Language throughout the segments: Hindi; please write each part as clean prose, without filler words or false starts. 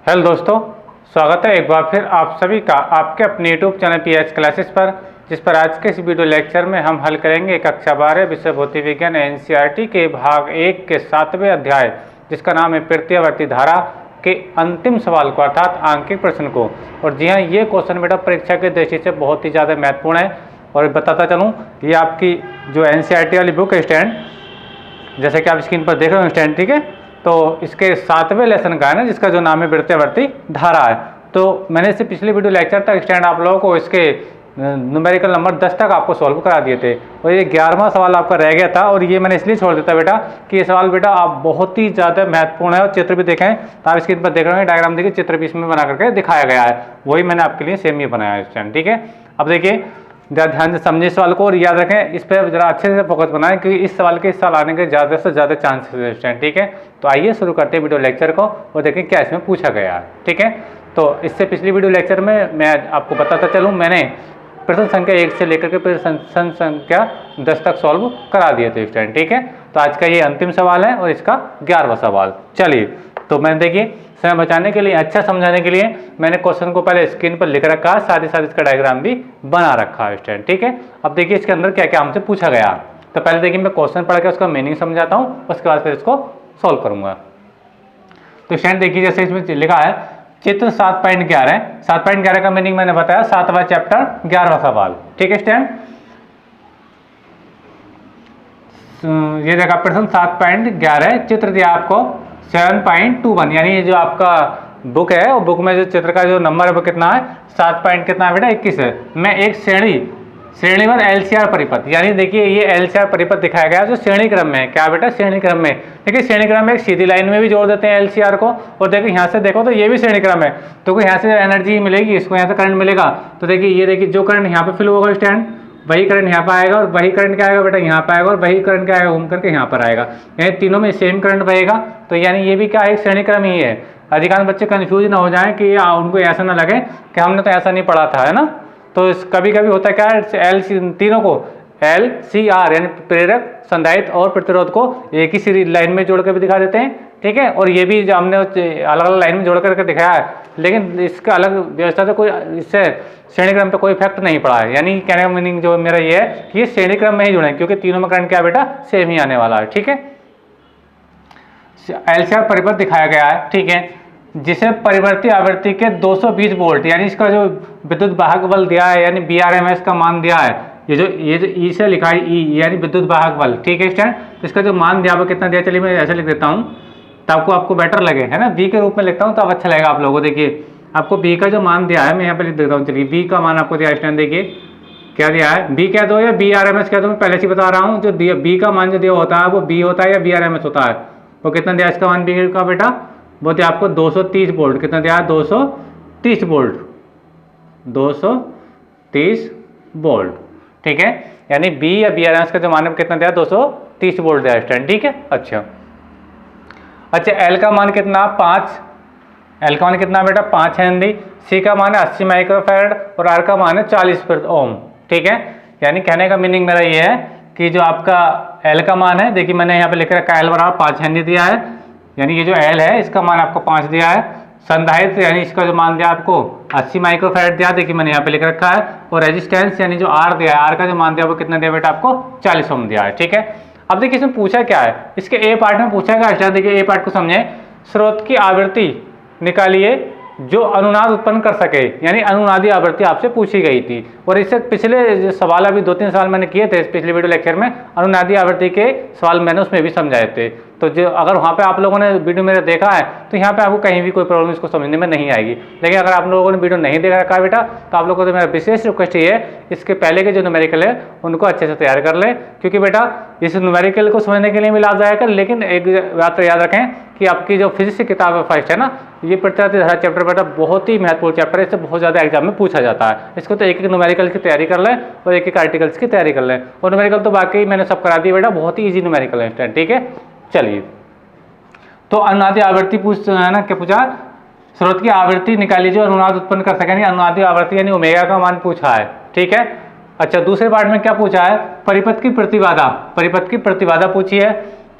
हेलो दोस्तों, स्वागत है एक बार फिर आप सभी का आपके अपने यूट्यूब चैनल पीएच क्लासेस पर, जिस पर आज के इस वीडियो लेक्चर में हम हल करेंगे कक्षा 12 विषय भौतिक विज्ञान एनसीईआरटी के भाग 1 के 7वें अध्याय, जिसका नाम है प्रत्यावर्ती धारा के अंतिम सवाल को, अर्थात आंकिक प्रश्न को। और जी हाँ, ये क्वेश्चन बेटा परीक्षा की दृष्टि से बहुत ही ज़्यादा महत्वपूर्ण है। और बताता चलूँ, ये आपकी जो एनसीईआरटी वाली बुक है स्टैंड, जैसे कि आप स्क्रीन पर देख रहे हो स्टैंड, ठीक है, तो इसके 7वें लेसन का है ना, जिसका जो नाम है प्रत्यावर्ती धारा है। तो मैंने इससे पिछले वीडियो लेक्चर तक स्टैंड आप लोगों को इसके न्यूमेरिकल नंबर 10 तक आपको सॉल्व करा दिए थे, और ये 11वां सवाल आपका रह गया था। और ये मैंने इसलिए छोड़ देता बेटा कि ये सवाल बेटा आप बहुत ही ज़्यादा महत्वपूर्ण है, और चित्र भी देखें तो आप स्क्रीन पर देख रहे हैं, डायग्राम देखिए, चित्र भी इसमें बना करके दिखाया गया है, वही मैंने आपके लिए सेम ही बनाया है स्टैंड, ठीक है। अब देखिए, जरा ध्यान से समझिए सवाल को और याद रखें, इस पर जरा अच्छे से फोकस बनाएं, क्योंकि इस सवाल के इस साल आने के ज़्यादा से ज़्यादा चांसेस हैं, ठीक है। तो आइए शुरू करते हैं वीडियो लेक्चर को और देखें क्या इसमें पूछा गया है, ठीक है। तो इससे पिछली वीडियो लेक्चर में मैं आपको बताता चलूँ, मैंने प्रश्न संख्या 1 से लेकर के प्रश्न संख्या 10 तक सॉल्व करा दिए थे स्टूडेंट, ठीक है। तो आज का ये अंतिम सवाल है और इसका 11वां सवाल। चलिए, तो मैंने देखिए समय बचाने के लिए, अच्छा समझाने के लिए मैंने क्वेश्चन को पहले स्क्रीन पर लिख रखा है, साथ ही साथ इसका डायग्राम भी बना रखा है स्टूडेंट, ठीक है। अब देखिए इसके अंदर क्या क्या हमसे पूछा गया। तो पहले देखिए मैं क्वेश्चन पढ़ के उसका मीनिंग समझाता हूँ, उसके बाद फिर इसको सॉल्व करूंगा। तो स्टूडेंट देखिए, जैसे इसमें लिखा है चित्र 7.11, 7.11 का मीनिंग मैंने बताया, 7वां चैप्टर 11वां सवाल, ठीक है स्टूडेंट। ये देखा प्रश्न 7.11, चित्र दिया आपको 7.21, यानी ये जो आपका बुक है, वो बुक में जो चित्र का जो नंबर है वो कितना है, 7 कितना बेटा 21 है। मैं एक श्रेणीवर एलसीआर परिपथ, यानी देखिए ये एलसीआर परिपथ दिखाया गया जो श्रेणी क्रम में है, क्या बेटा श्रेणी क्रम में। देखिए श्रेणी क्रम में एक सीधी लाइन में भी जोड़ देते हैं एलसीआर को, और देखिए यहाँ से देखो तो ये भी श्रेणी क्रम है, तो यहाँ से एनर्जी मिलेगी, इसको यहाँ से करंट मिलेगा। तो देखिए ये देखिए जो करंट यहाँ पे फिल होगा स्टैंड, वही करंट यहाँ पर आएगा, और वही करंट क्या आएगा बेटा यहाँ पर आएगा, और वही करंट क्या आएगा घूम करके यहाँ पर आएगा, यानी तीनों में सेम करंट बहेगा। तो यानी ये भी क्या है, एक श्रेणी क्रम ही है। अधिकांश बच्चे कंफ्यूज ना हो जाएं कि उनको ऐसा ना लगे कि हमने तो ऐसा नहीं पढ़ा था, है ना। तो कभी कभी होता है क्या, तीनों को LCR यानी प्रेरक, संधारित्र और प्रतिरोध को एक ही सीरीज लाइन में जोड़ कर भी दिखा देते हैं, ठीक है। और ये भी जो हमने अलग अलग लाइन में जोड़ करके दिखाया है, लेकिन इसका अलग व्यवस्था से कोई इससे श्रेणी क्रम पे कोई इफेक्ट नहीं पड़ा है। यानी कहने का मीनिंग जो मेरा ये है कि ये श्रेणी क्रम में ही जुड़े, क्योंकि तीनों में करंट क्या बेटा सेम ही आने वाला है, ठीक है। LCR परिपथ दिखाया गया है, ठीक है, जिसे परिवर्ती आवृत्ति के 220 वोल्ट, यानी इसका जो विद्युत वाहक बल दिया है, यानी BRMS का मान दिया है, ये जो ई से लिखा है ई, यानी विद्युत वाहक बल, ठीक है स्टूडेंट। तो इसका जो मान दिया वो कितना दिया, चलिए मैं ऐसे लिख देता हूँ तो आपको बेटर लगे, है ना। V के रूप में लिखता हूँ तो अब अच्छा लगेगा आप लोगों को। देखिए आपको B का जो मान दिया है, मैं यहाँ पे लिख देता हूँ, चलिए B का मान आपको दिया स्टूडेंट, देखिए क्या दिया है, B कह दो या BRMS कह दो, मैं पहले से बता रहा हूँ, जो दिया B का मान जो दिया होता है वो B होता है या BRMS होता है। वो कितना दिया इसका मान B का बेटा, वो दिया आपको 230 वोल्ट, कितना दिया 230 वोल्ट, 230 वोल्ट, ठीक है। यानी B या BRMS का जो मान है कितना दिया 230 वोल्ट दिया स्टूडेंट, ठीक है। अच्छा, L का मान कितना 5, L का मान कितना बेटा 5 हेनरी, C का मान है 80 माइक्रोफैरड और R का मान है 40 ओम, ठीक है। यानी कहने का मीनिंग मेरा ये है कि जो आपका L का मान है, देखिए मैंने यहाँ पे लिख रखा है L बराबर 5 हेनरी दिया है, यानी ये जो L है इसका मान आपको 5 दिया है। संधारित्र यानी इसका जो मान दिया आपको 80 माइक्रोफैरड दिया, देखिए मैंने यहाँ पे लिख रखा है। और रेजिस्टेंस यानी जो R दिया है, R का जो मान दिया वो कितना दिया बेटा आपको 40 ओम दिया है, ठीक है। अब देखिए इसमें पूछा क्या है, इसके ए पार्ट में पूछा गया, देखिए ए पार्ट को समझे, स्रोत की आवृत्ति निकालिए जो अनुनाद उत्पन्न कर सके, यानी अनुनादी आवृत्ति आपसे पूछी गई थी। और इससे पिछले सवाल अभी 2-3 सवाल मैंने किए थे, पिछले वीडियो लेक्चर में अनुनादी आवृत्ति के सवाल मैंने उसमें भी समझाए थे। तो जो अगर वहाँ पे आप लोगों ने वीडियो मेरा देखा है तो यहाँ पे आपको कहीं भी कोई प्रॉब्लम इसको समझने में नहीं आएगी। लेकिन अगर आप लोगों ने वीडियो नहीं देख रखा बेटा, तो आप लोगों को तो मेरा विशेष रिक्वेस्ट ये है, इसके पहले के जो न्यूमेरिकल है उनको अच्छे से तैयार कर लें, क्योंकि बेटा इस न्यूमेरिकल को समझने के लिए भी लाभदायक है। लेकिन एक बात तो याद रखें कि आपकी जो फिजिक्स की किताब है फर्स्ट है ना, ये प्रत्यावर्ती धारा चैप्टर बेटा बहुत ही महत्वपूर्ण चैप्टर है, इससे बहुत ज़्यादा एग्जाम में पूछा जाता है। इसको तो एक एक न्यूमेरिकल की तैयारी कर लें और एक एक आर्टिकल्स की तैयारी कर लें। और न्यूमेरिकल तो बाकी मैंने सब करा दी बेटा, बहुत ही ईजी न्यूमेरिकल है स्टूडेंट, ठीक है। चलिए, तो अनुनादी आवृत्ति है ना, क्या पूछा, स्रोत की आवृत्ति निकाली जो अनुनाद उत्पन्न कर सके, अनुनादी आवृत्ति यानी ओमेगा का मान पूछा है, ठीक है। अच्छा, दूसरे पार्ट में क्या पूछा है, परिपथ की प्रतिबाधा पूछी है,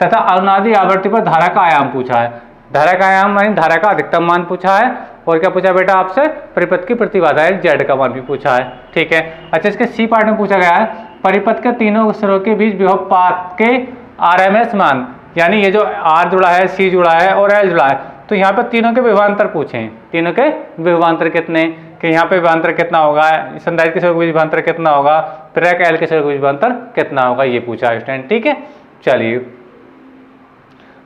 तथा अनुनादी आवृत्ति पर धारा का आयाम पूछा है। धारा का आयाम मानी धारा का अधिकतम मान पूछा है, और क्या पूछा बेटा आपसे, परिपथ की प्रतिबाधा है जेड का मान भी पूछा है। ठीक है, अच्छा इसके सी पार्ट में पूछा गया है परिपथ के तीनों सिरों के बीच विभव पात के आरएमएस मान, यानी ये जो आर जुड़ा है, सी जुड़ा है और एल जुड़ा है, तो यहाँ पे तीनों के विभवांतर पूछे हैं, तीनों के विभवांतर कितने, कि यहाँ पे विभवांतर कितना होगा, संधारित्र के सिरों के बीच विभवांतर कितना होगा, प्रेरक एल के सिरों के बीच विभवांतर कितना होगा, ये पूछा है स्टूडेंट। ठीक है, चलिए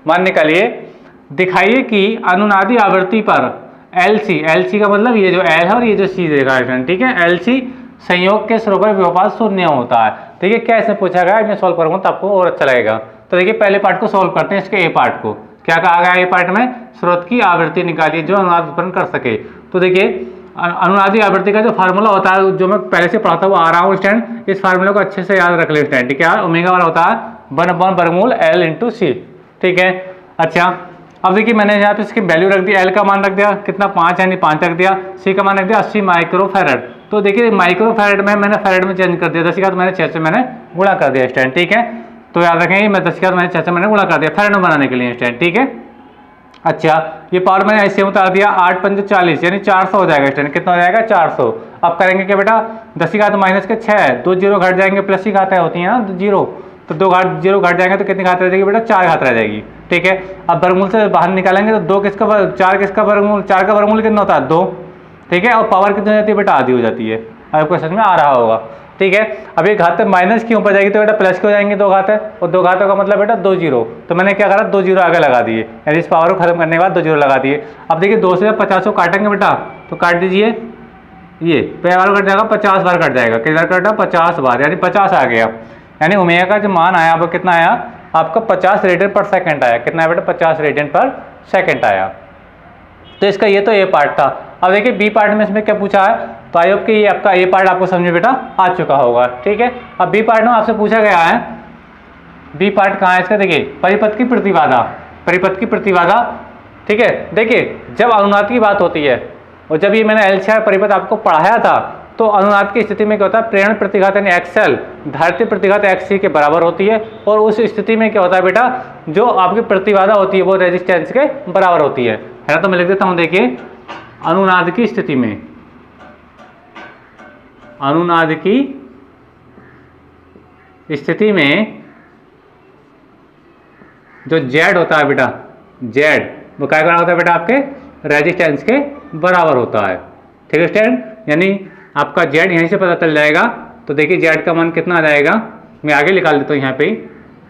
मान निकालिए, दिखाइए कि अनुनादी आवृत्ति पर LC, LC का मतलब ये जो L है और ये जो C देखा है स्टूडेंट। ठीक है, LC संयोग के सिरों पर विभवांतर शून्य होता है। ठीक है, कैसे पूछा गया, मैं सॉल्व करूंगा तो आपको और अच्छा लगेगा। तो देखिए पहले पार्ट को सॉल्व करते हैं, इसके ए पार्ट को। क्या कहा गया ए पार्ट में, स्रोत की आवृत्ति निकालिए जो अनुनाद उत्पन्न कर सके। तो देखिए अनुनादी आवृत्ति का जो फार्मूला होता है, जो मैं पहले से पढ़ाता हुआ आ रहा हूँ स्टूडेंट, इस फार्मूले को अच्छे से याद रख ले स्टूडेंट। क्या ओमेगा वाला होता है 1 वर्गमूल L इंटू सी। ठीक है, अच्छा अब देखिए मैंने यहाँ पे इसकी वैल्यू रख दिया, L का मान रख दिया कितना 5 यानी 5 रख दिया, C का मान रख दिया 80 माइक्रोफैरड। तो देखिए माइक्रोफैरड में मैंने फैरड में चेंज कर दिया, 10 का मैंने 6 से मैंने गुणा कर दिया स्टूडेंट। ठीक है, तो याद रखेंगे मैं 10 का मैंने 6 से मैंने गुणा कर दिया फैरड में बनाने के लिए स्टूडेंट। ठीक है, अच्छा ये पावर मैंने ऐसे उतार दिया 8 पंजे 40 यानी 400 हो जाएगा स्टूडेंट। कितना हो जाएगा 400। अब करेंगे क्या बेटा, 10 की घात माइनस के 6, 2 जीरो घट जाएंगे, प्लस की घातें होती हैं ना जीरो, तो 2 जीरो घट जाएंगे तो कितनी घात रह जाएगी बेटा, 4 घात रह जाएगी। ठीक है, अब वर्गमूल से बाहर निकालेंगे तो 2 किसका 4 किसका वर्गमूल, 4 का वर्गमूल कितना होता है 2। ठीक है, और पावर कितनी हो जाती है बेटा, आधी हो जाती है। अब क्वेश्चन में आ रहा होगा। ठीक है, अब ये घातें माइनस की ऊपर जाएगी तो बेटा प्लस की हो जाएंगी 2 घातें, और 2 घातों का मतलब बेटा 2 जीरो, तो मैंने क्या करा 2 जीरो आगे लगा दिए, यानी इस पावर को खत्म करने के बाद 2 जीरो लगा दिए। अब देखिए 2 से 50 को काटेंगे बेटा, तो काट दीजिए, ये बार कट जाएगा 50 बार कट जाएगा, कितनी बार कटा 50 बार, यानी 50 आ गया। यानी ओमेगा का जो मान आया आपको कितना आया, आपका 50 रेडियन पर सेकंड आया। कितना है बेटा, 50 रेडियन पर सेकंड आया। तो इसका ये तो ए पार्ट था। अब देखिए बी पार्ट में इसमें क्या पूछा है, तो आई होप कि ये आपका ए पार्ट आपको समझ में बेटा आ चुका होगा। ठीक है, अब बी पार्ट में आपसे पूछा गया है, बी पार्ट कहाँ है इसका, देखिए परिपथ की प्रतिबाधा, परिपथ की प्रतिबाधा। ठीक है, देखिए जब अनुनाद की बात होती है, और जब ये मैंने LCR परिपथ आपको पढ़ाया था, तो अनुनाद की स्थिति में क्या होता है, प्रेरण प्रतिघात यानी XL धारित्र प्रतिघात XC के बराबर होती है, और उस स्थिति में क्या होता है बेटा, जो आपकी प्रतिबाधा होती है वो रेजिस्टेंस के बराबर होती है ना। तो मैं लिख देता हूं, देखिए अनुनाद की स्थिति में, अनुनाद की स्थिति में जो Z होता है बेटा, Z वो क्या बराबर होता है बेटा, आपके रेजिस्टेंस के बराबर होता है। ठीक है स्टूडेंट, यानी आपका Z यहीं से पता चल जाएगा। तो देखिए Z का मान कितना आ जाएगा, मैं आगे निकाल देता हूँ यहाँ पे।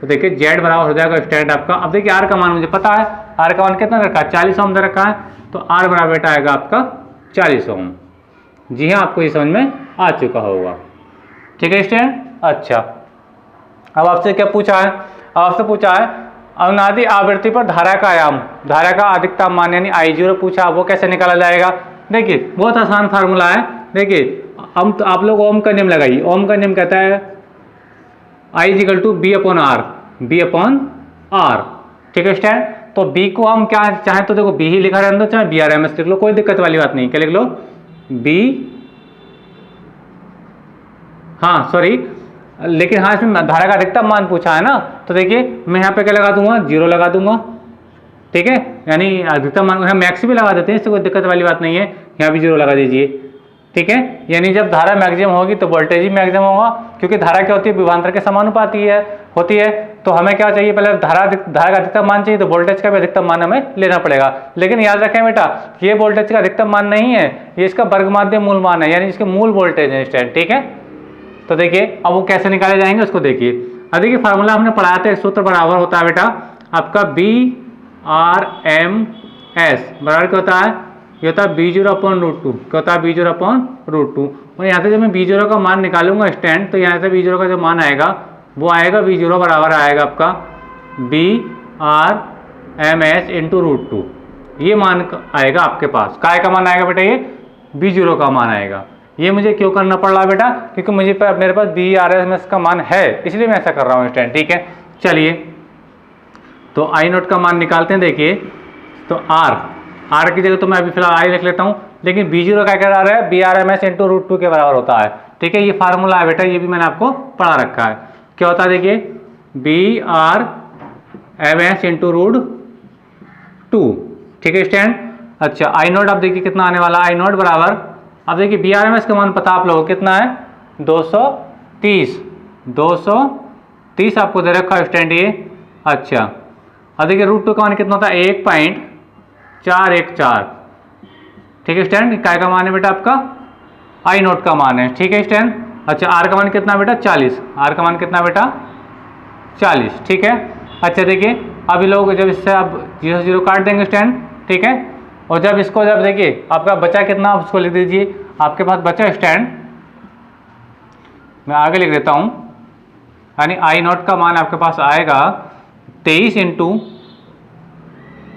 तो देखिए Z बराबर हो जाएगा स्टूडेंट आपका, अब देखिए R का मान मुझे पता है, R का मान कितना रखा है 40 ओम दे रखा है, तो R बराबर बेटा आएगा आपका 40 ओम। जी हाँ, आपको ये समझ में आ चुका होगा। ठीक है स्टूडेंट, अच्छा अब आपसे क्या पूछा है, अब आपसे पूछा है अनुनादी आवृत्ति पर धारा का आयाम, धारा का अधिकतम मान यानी I0 पूछा, वो कैसे निकाला जाएगा। देखिए बहुत आसान फार्मूला है, देखिए हम तो आप लोग ओम का नियम लगाइए। ओम का नियम कहता है I equal to B upon R, B upon R। ठीक है स्टूडेंट, तो B को हम क्या चाहें तो देखो B ही लिखा रहने दो, चाहे BRMS लिख लो, कोई दिक्कत वाली बात नहीं। क्या लिख लो, B, हाँ सॉरी, लेकिन हाँ इसमें धारा का अधिकतम मान पूछा है ना, तो देखिए मैं यहाँ पे क्या लगा दूंगा, 0 लगा दूंगा। ठीक है, यानी अधिकतम मान यहाँ मैक्स भी लगा देते हैं, इससे कोई दिक्कत वाली बात नहीं है, यहाँ भी 0 लगा दीजिए। ठीक है, यानी जब धारा मैक्सिमम होगी तो वोल्टेज भी मैक्सिमम होगा, क्योंकि धारा क्या होती है, विभवांतर के समानुपाती होती है। तो हमें क्या चाहिए, पहले धारा का अधिकतम मान चाहिए, तो वोल्टेज का भी अधिकतम मान हमें लेना पड़ेगा। लेकिन याद रखें बेटा, ये वोल्टेज का अधिकतम मान नहीं है, ये इसका वर्गमाध्य मूल मान है, यानी इसके मूल वोल्टेज है स्टूडेंट। ठीक है, तो देखिए अब वो कैसे निकाले जाएंगे उसको देखिए। अब देखिए फार्मूला हमने पढ़ाया था, एक सूत्र बराबर होता है बेटा आपका BRMS बराबर क्या होता है, ये होता है B0 अपॉन √2, क्या होता है B0 अपॉन √2। और यहाँ से जब मैं B0 का मान निकालूंगा स्टैंड, तो यहाँ से B0 का जो मान आएगा वो आएगा B0 बराबर आएगा आपका BRMS इंटू √2, ये मान आएगा आपके पास। काय का मान आएगा बेटा, ये B0 का मान आएगा। ये मुझे क्यों करना पड़ रहा है बेटा, क्योंकि मुझे मेरे पास BRMS का मान है, इसलिए मैं ऐसा कर रहा हूँ स्टूडेंट। ठीक है, चलिए तो I0 का मान निकालते हैं। देखिए तो R की जगह तो मैं अभी फिलहाल I लिख लेता हूँ, लेकिन B0 का क्या रहा है, BRMS इंटू √2 के बराबर होता है। ठीक है, ये फार्मूला है बेटा, ये भी मैंने आपको पढ़ा रखा है। क्या होता है देखिए, BRMS इंटू 2। ठीक है स्टूडेंट। अच्छा आई नोट आप देखिए कितना आने वाला, आई नोट बराबर, अब देखिए BRMS का मान पता आप लोगों को कितना है 230 आपको दे रखा है स्टूडेंट ये। अच्छा अब देखिए √2 का मान कितना होता है 1.414। ठीक है स्टूडेंट, काय का मान है बेटा आपका आई नोट का मान है। ठीक है स्टूडेंट। अच्छा आर का मान कितना बेटा 40, आर का मान कितना बेटा 40। ठीक है। अच्छा देखिए अभी लोग जब इससे आप 0 0 काट देंगे स्टूडेंट, ठीक है, और जब इसको जब देखिए आपका बचा कितना उसको लिख दीजिए, आपके पास बचा स्टूडेंट, मैं आगे लिख देता हूँ, यानी आई नोट का मान आपके पास आएगा 23 इंटू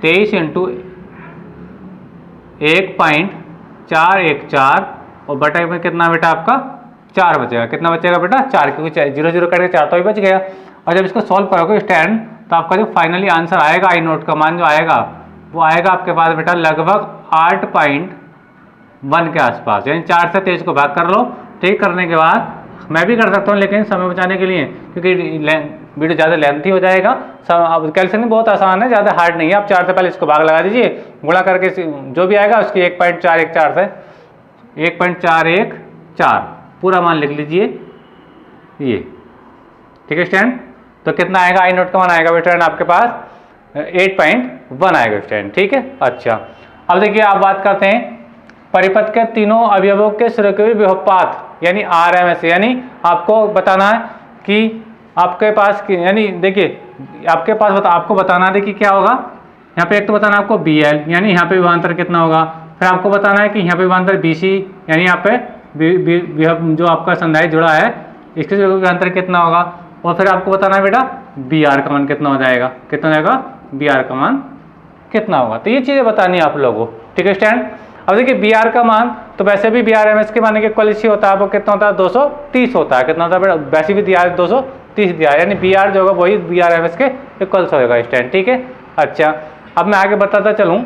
1.414 और बटा में कितना बेटा आपका 4 बचेगा। कितना बचेगा बेटा 4, क्योंकि 0 0 करके 4 तो ही बच गया। और जब इसको सॉल्व करोगे स्टैंड तो आपका जो फाइनली आंसर आएगा आई नोट का मान जो आएगा वो आएगा आपके पास बेटा लगभग 8.1 के आसपास, यानी 4 से 23 को भाग कर लो। ठीक करने के बाद मैं भी कर सकता हूँ, लेकिन समय बचाने के लिए क्योंकि वीडियो ज़्यादा लेंथी हो जाएगा। अब कैलकुलेशन बहुत आसान है, ज़्यादा हार्ड नहीं है। आप 4 से पहले इसको भाग लगा दीजिए, गुणा करके जो भी आएगा उसकी 1.414 से 1.414 पूरा मान लिख लीजिए ये। ठीक है स्टूडेंट, तो कितना आएगा आई नोट का मान आएगा बेटा आपके पास 8.1 आएगा स्टूडेंट। ठीक है। अच्छा अब देखिए आप बात करते हैं परिपथ के तीनों अवयवों के स्वीकृत बहुपात यानी RMS, यानी आपको बताना है कि आपके पास यानी देखिए आपके पास आपको बताना है देखिए क्या होगा यहाँ पे। एक तो बताना आपको BL यानी यहाँ पे विभवांतर कितना होगा, फिर आपको बताना है कि यहाँ पे विभवांतर BC यानी यहाँ पे जो आपका संधारित्र जुड़ा है इसके विभवांतर कितना होगा, और फिर आपको बताना है बेटा BR का मान कितना हो जाएगा, कितना हो जाएगा BR का मान कितना होगा। तो ये चीज़ें बतानी है आप लोगों को। ठीक है स्टूडेंट। अब देखिए BR का मान तो वैसे भी BRMS के मान के इक्वल होता है, वो कितना होता है 230 होता है। कितना होता है बेटा वैसे भी दिया है 230 दिया है, यानी BR जो होगा वही BRMS के इक्वल्स होगा स्टूडेंट। ठीक है। अच्छा अब मैं आगे बताता चलूँ,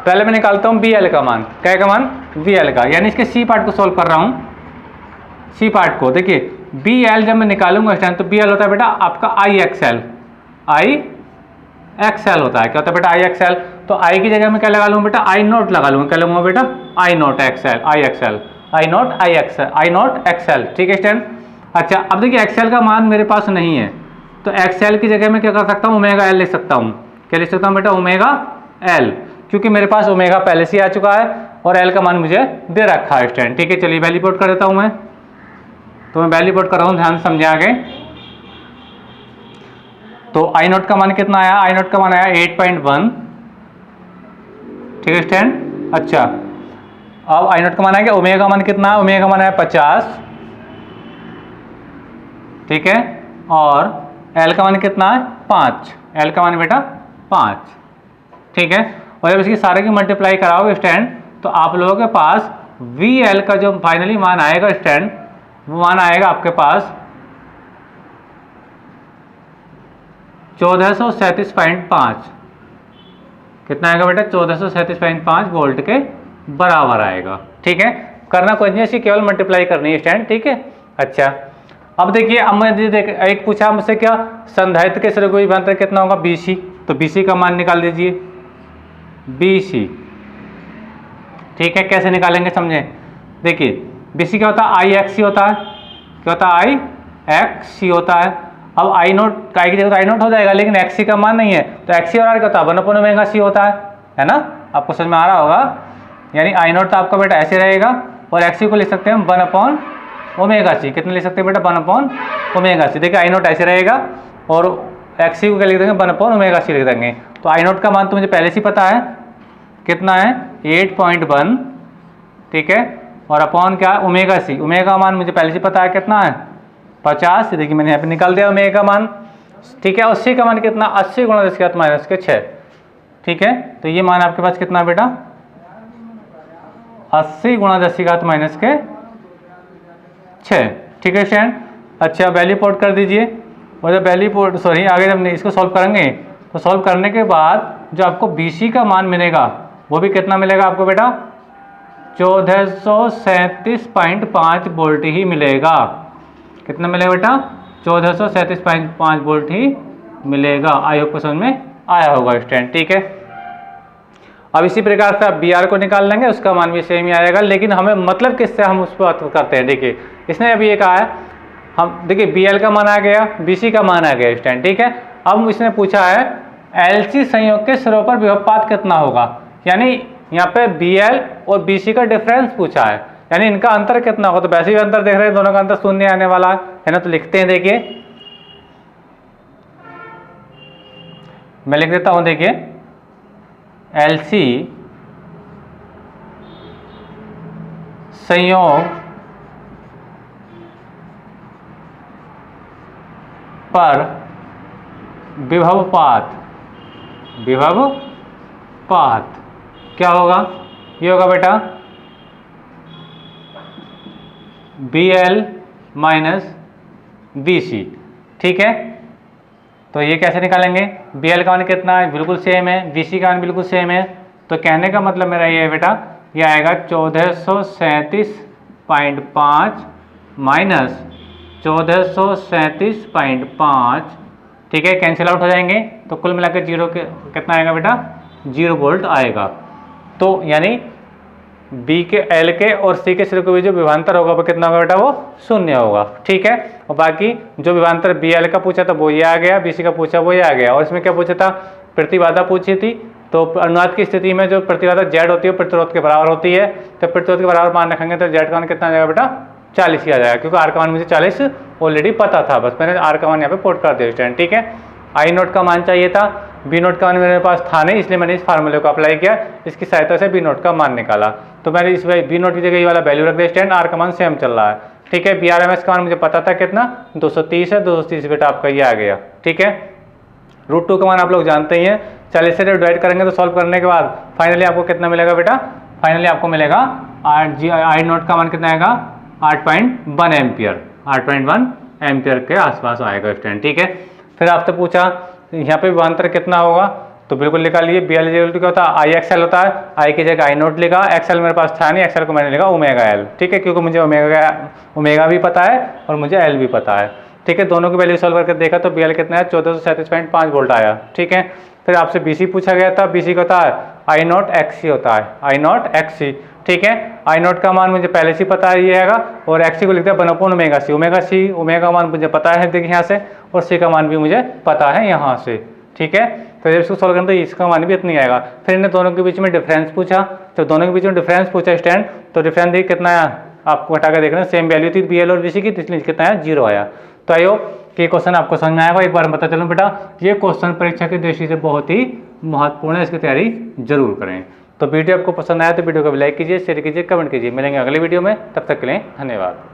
पहले मैं निकालता हूँ BL का मान, क्या का मान BL का, यानी इसके C पार्ट को सोल्व कर रहा हूँ। C पार्ट को देखिए BL जब मैं निकालूंगा स्टूडेंट तो BL होता है बेटा आपका IXL होता है। क्या होता है बेटा IXL, तो I की जगह में क्या लगा लूँगा बेटा I नोट लगा लूँगा, क्या लूँगा बेटा I नोट XL। ठीक है स्टूडेंट। अच्छा अब देखिए XL का मान मेरे पास नहीं है, तो XL की जगह में क्या कर सकता हूँ ओमेगा L लिख सकता हूँ। क्या लिख सकता हूँ बेटा ओमेगा L, क्योंकि मेरे पास ओमेगा पहले से आ चुका है और L का मान मुझे दे रखा है स्टूडेंट। ठीक है चलिए वैल्यू पुट कर देता हूँ मैं, तो मैं वैल्यू पुट कर रहा हूँ, ध्यान से समझे आगे। तो आई नोट का मान कितना आया, आई नोट का मान आया 8.1। ठीक है स्टूडेंट। अच्छा अब आई नोट का मान आया, ओमेगा का मान कितना, ओमेगा का मान आया 50। ठीक है, और एल का मान कितना है 5, एल का मान बेटा 5। ठीक है, और जब इसकी सारे की मल्टीप्लाई कराओगे स्टैंड तो आप लोगों के पास वी एल का जो फाइनली मान आएगा स्टैंड वो मान आएगा आपके पास 1437.5। कितना आएगा बेटा 1437.5 वोल्ट के बराबर आएगा। ठीक है, करना कुछ नहीं, केवल मल्टीप्लाई करनी है स्टैंड। ठीक है। अच्छा अब देखिए, अब मुझे एक पूछा मुझसे क्या संधारित्र के स्रोत विभवांतर कितना होगा BC, तो BC का मान निकाल दीजिए BC। ठीक है, कैसे निकालेंगे समझे। देखिए BC क्या होता है IXC होता है, क्या होता है IXC होता है। अब आई नोट आई की जगह आई नोट हो जाएगा, लेकिन XC का मान नहीं है तो XC और R क्या होता है 1/ओमेगा C होता है ना, आपको समझ में आ रहा होगा। यानी आई नोट तो आपका बेटा ऐसे रहेगा और XC को लिख सकते हैं 1/ओमेगा C। कितने लिख सकते हैं बेटा 1/ओमेगा C। देखिए आई नोट ऐसे रहेगा और XC को क्या लिख देंगे 1/ओमेगा C लिख देंगे। तो आई नोट का मान तो मुझे पहले से पता है कितना है 8.1। ठीक है, और अपॉन क्या ओमेगा C, ओमेगा का मान मुझे पहले से पता है कितना है 50। देखिए मैंने यहाँ पे निकाल दिया ओमेगा का मान। ठीक है, 80 का मान कितना 80 गुणा 10⁻⁶। ठीक है, तो ये मान आपके पास कितना बेटा 80 गुणा 10⁻⁶। ठीक है स्टूडेंट। अच्छा वैल्यू पुट कर दीजिए, और जब वैल्यू पुट आगे जब इसको सॉल्व करेंगे तो सॉल्व करने के बाद जो आपको BC का मान मिलेगा वो भी कितना मिलेगा आपको बेटा 1437.5 वोल्ट ही मिलेगा। कितना मिलेगा बेटा 1437.5 वोल्ट ही मिलेगा। आई होप समझ में आया होगा स्टूडेंट। ठीक है, अब इसी प्रकार से आप बी आर को निकाल लेंगे, उसका मान भी सेम ही आएगा, लेकिन हमें मतलब किससे हम उस पर बात करते हैं। देखिए इसने अभी ये कहा है, हम देखिए बी एल का मान आ गया, बी सी का मान आ गया स्टूडेंट। ठीक है, अब इसने पूछा है एल सी संयोग के सिरों पर विभवपात कितना होगा, यानी यहाँ पे बी एल और बी सी का डिफरेंस पूछा है, यानी इनका अंतर कितना होगा। तो वैसे ही अंतर देख रहे हैं, दोनों का अंतर शून्य आने वाला है ना। तो लिखते हैं, देखिए मैं लिख देता हूं, देखिए एल सी संयोग पर विभवपात, विभवपात क्या होगा, ये होगा बेटा B L minus B C. ठीक है, तो ये कैसे निकालेंगे, बी एल का मान कितना है, बिल्कुल सेम है, बी सी का मान बिल्कुल सेम है। तो कहने का मतलब मेरा ये है बेटा, ये आएगा 1437.5 माइनस 1437.5। ठीक है, कैंसिल आउट हो जाएंगे, तो कुल मिलाकर जीरो के कितना आएगा बेटा, 0 वोल्ट आएगा। तो यानी बी के एल के और सी के सिरे के बीच जो विभवांतर होगा वो कितना होगा बेटा, वो 0 होगा। ठीक है, और बाकी जो विभवांतर बी एल का पूछा था वो ये आ गया, बी सी का पूछा वो ये आ गया। और इसमें क्या पूछा था, प्रतिबाधा पूछी थी। तो अनुनाद की स्थिति में जो प्रतिबाधा जेड होती है प्रतिरोध के बराबर होती है, तो प्रतिरोध के बराबर मान रखेंगे तो जेड का मान कितना आ जाएगा बेटा, 40 ही आ जाएगा, क्योंकि आर का मान मुझे 40 ऑलरेडी पता था, बस मैंने आर का मान यहाँ पे पुट कर दिया स्टूडेंट। ठीक है, आई नोट का मान चाहिए था, बी नोट का मान मेरे पास था नहीं, इसलिए मैंने इस फार्मूले को अप्लाई किया, इसकी सहायता से बी नोट का मान निकाला। तो मैंने इस बी नोट की जगह ये वाला वैल्यू रख दिया स्टूडेंट, आर का मान सेम चल रहा है। ठीक है, बी आर एम एस का मान मुझे पता था कितना, 230 है, 230 बेटा आपका ये आ गया। ठीक है, √2 का मान आप लोग जानते ही हैं, 40 से डिवाइड करेंगे तो सॉल्व करने के बाद फाइनली आपको कितना मिलेगा बेटा, फाइनली आपको मिलेगा आई नोट का मान कितना आएगा, 8.1 एम्पियर, 8.1 एम्पियर के आसपास आएगा स्टूडेंट। ठीक है, फिर आपसे पूछा यहाँ पे विभवांतर कितना होगा, तो बिल्कुल निकालिए, बी एल क्या होता है, आई एक्सएल होता है, आई की जगह आई नोट लिखा, एक्सएल मेरे पास था नहीं, एक्सएल को मैंने लिखा ओमेगा एल। ठीक है, क्योंकि मुझे ओमेगा भी पता है और मुझे एल भी पता है। ठीक है, दोनों की वैल्यू सॉल्व करके देखा तो बी एल कितना है, 1437.5 वोल्ट आया। ठीक है, फिर आपसे बी सी पूछा गया था, बी सी का होता है आई नोट एक्स सी होता है, आई नोट एक्स सी। ठीक है, आई नोट का मान मुझे पहले से पता है ये हैगा, और एक्स सी को लिखते हैं 1/ओमेगा सी, ओमेगा मान मुझे पता है देखिए यहाँ से, और सी का मान भी मुझे पता है यहाँ से। ठीक है, तो जब इसको सॉल्व करें तो इसका मान भी इतना ही आएगा। फिर इन्हें दोनों के बीच में डिफरेंस पूछा, तो दोनों के बीच में डिफरेंस पूछा स्टैंड, तो डिफरेंस देखिए कितना है, आपको हटा कर देख रहे हैं, सेम वैल्यू थी बी एल और बी सी की, इसलिए कितना है, 0 आया। तो आई होप कि क्वेश्चन आपको समझ में आएगा। एक बार बता चलूँ बेटा, ये क्वेश्चन परीक्षा की दृष्टि से बहुत ही महत्वपूर्ण है, इसकी तैयारी जरूर करें। तो वीडियो आपको पसंद आया तो वीडियो को लाइक कीजिए, शेयर कीजिए, कमेंट कीजिए। मिलेंगे अगले वीडियो में, तब तक के लिए धन्यवाद।